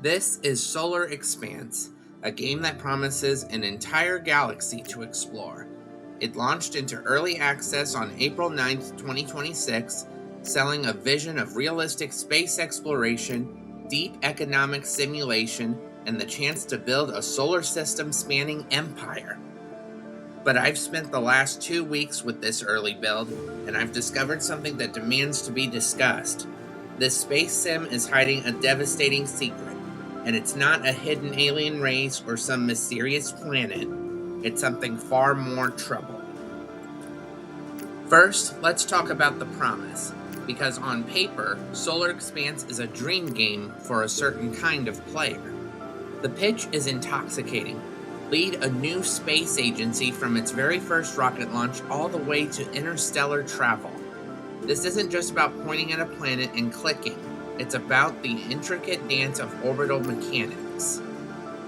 This is Solar Expanse, a game that promises an entire galaxy to explore. It launched into early access on April 9th, 2026, selling a vision of realistic space exploration, deep economic simulation, and the chance to build a solar system spanning empire. But I've spent the last 2 weeks with this early build, and I've discovered something that demands to be discussed. This space sim is hiding a devastating secret, and it's not a hidden alien race or some mysterious planet. It's something far more trouble. First, let's talk about the promise, because on paper, Solar Expanse is a dream game for a certain kind of player. The pitch is intoxicating. Lead a new space agency from its very first rocket launch all the way to interstellar travel. This isn't just about pointing at a planet and clicking. It's about the intricate dance of orbital mechanics.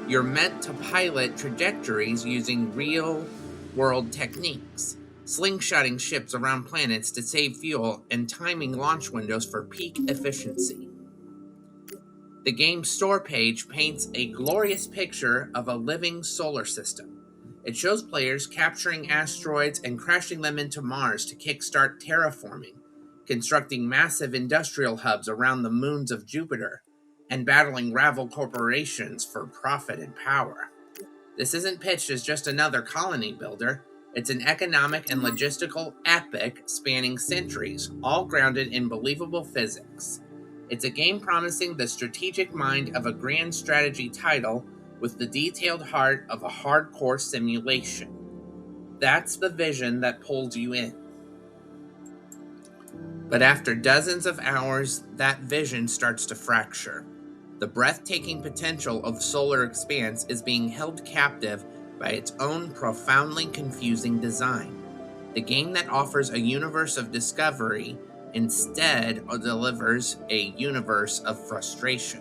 You're meant to pilot trajectories using real-world techniques, slingshotting ships around planets to save fuel, and timing launch windows for peak efficiency. The game's store page paints a glorious picture of a living solar system. It shows players capturing asteroids and crashing them into Mars to kickstart terraforming, constructing massive industrial hubs around the moons of Jupiter, and battling rival corporations for profit and power. This isn't pitched as just another colony builder. It's an economic and logistical epic spanning centuries, all grounded in believable physics. It's a game promising the strategic mind of a grand strategy title with the detailed heart of a hardcore simulation. That's the vision that pulls you in. But after dozens of hours, that vision starts to fracture. The breathtaking potential of Solar Expanse is being held captive by its own profoundly confusing design. The game that offers a universe of discovery instead delivers a universe of frustration,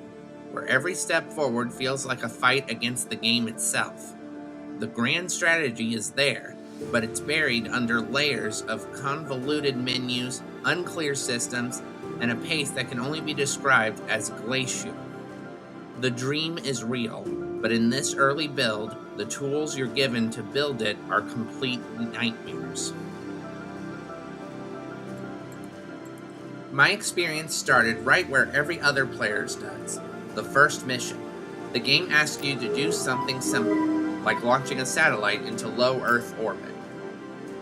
where every step forward feels like a fight against the game itself. The grand strategy is there, but it's buried under layers of convoluted menus, unclear systems, and a pace that can only be described as glacial. The dream is real, but in this early build, the tools you're given to build it are complete nightmares. My experience started right where every other player's does. The first mission. The game asks you to do something simple, like launching a satellite into low Earth orbit.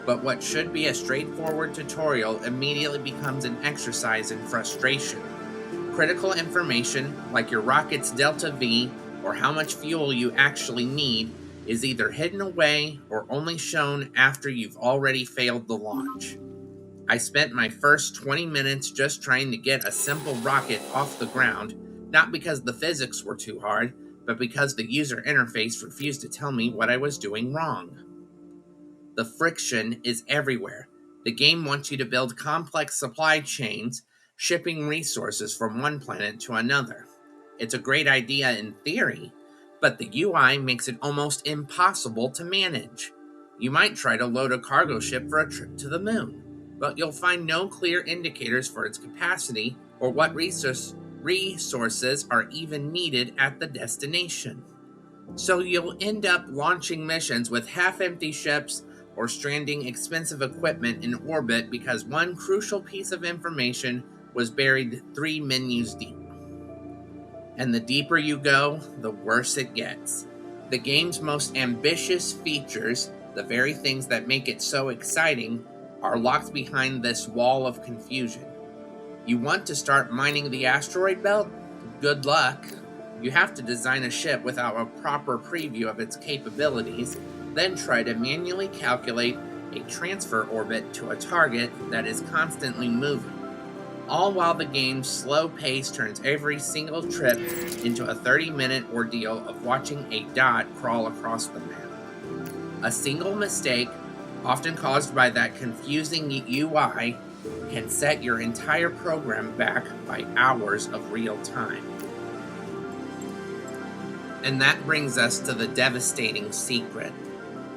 But what should be a straightforward tutorial immediately becomes an exercise in frustration. Critical information, like your rocket's delta V or how much fuel you actually need, is either hidden away or only shown after you've already failed the launch. I spent my first 20 minutes just trying to get a simple rocket off the ground, not because the physics were too hard, but because the user interface refused to tell me what I was doing wrong. The friction is everywhere. The game wants you to build complex supply chains, shipping resources from one planet to another. It's a great idea in theory, but the UI makes it almost impossible to manage. You might try to load a cargo ship for a trip to the moon, but you'll find no clear indicators for its capacity or what resources are even needed at the destination. So you'll end up launching missions with half-empty ships or stranding expensive equipment in orbit because one crucial piece of information was buried 3 menus deep. And the deeper you go, the worse it gets. The game's most ambitious features, the very things that make it so exciting, are locked behind this wall of confusion. You want to start mining the asteroid belt? Good luck. You have to design a ship without a proper preview of its capabilities, then try to manually calculate a transfer orbit to a target that is constantly moving, all while the game's slow pace turns every single trip into a 30-minute ordeal of watching a dot crawl across the map. A single mistake, often caused by that confusing UI, can set your entire program back by hours of real time. And that brings us to the devastating secret.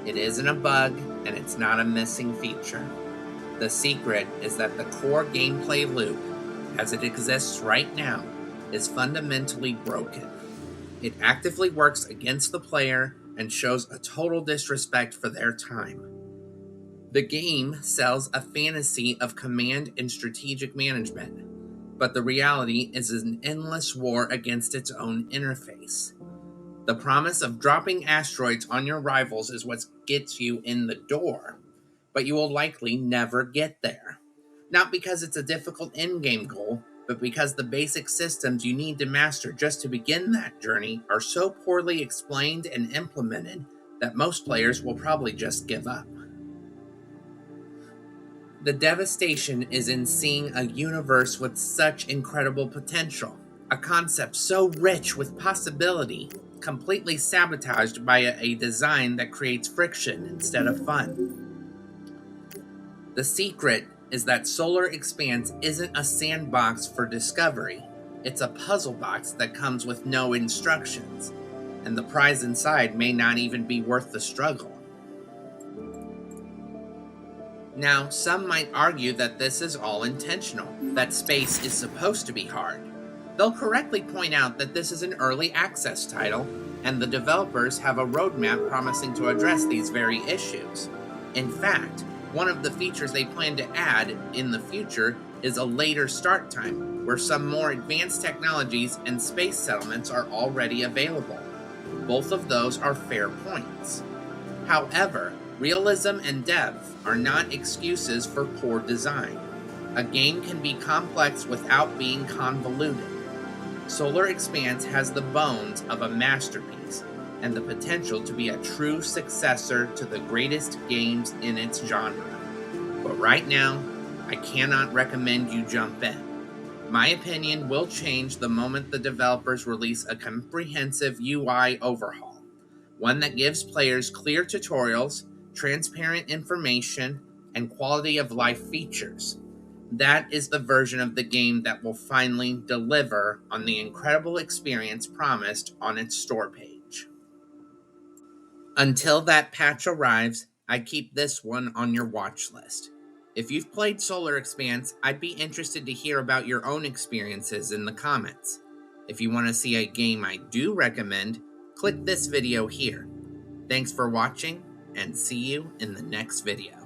It isn't a bug, and it's not a missing feature. The secret is that the core gameplay loop, as it exists right now, is fundamentally broken. It actively works against the player and shows a total disrespect for their time. The game sells a fantasy of command and strategic management, but the reality is an endless war against its own interface. The promise of dropping asteroids on your rivals is what gets you in the door, but you will likely never get there. Not because it's a difficult endgame goal, but because the basic systems you need to master just to begin that journey are so poorly explained and implemented that most players will probably just give up. The devastation is in seeing a universe with such incredible potential, a concept so rich with possibility, completely sabotaged by a design that creates friction instead of fun. The secret is that Solar Expanse isn't a sandbox for discovery. It's a puzzle box that comes with no instructions, and the prize inside may not even be worth the struggle. Now, some might argue that this is all intentional, that space is supposed to be hard. They'll correctly point out that this is an early access title, and the developers have a roadmap promising to address these very issues. In fact, one of the features they plan to add in the future is a later start time, where some more advanced technologies and space settlements are already available. Both of those are fair points. However, realism and depth are not excuses for poor design. A game can be complex without being convoluted. Solar Expanse has the bones of a masterpiece and the potential to be a true successor to the greatest games in its genre. But right now, I cannot recommend you jump in. My opinion will change the moment the developers release a comprehensive UI overhaul, one that gives players clear tutorials, transparent information, and quality of life features. That is the version of the game that will finally deliver on the incredible experience promised on its store page. Until that patch arrives, I keep this one on your watch list. If you've played Solar Expanse, I'd be interested to hear about your own experiences in the comments. If you want to see a game I do recommend, click this video here. Thanks for watching, and see you in the next video.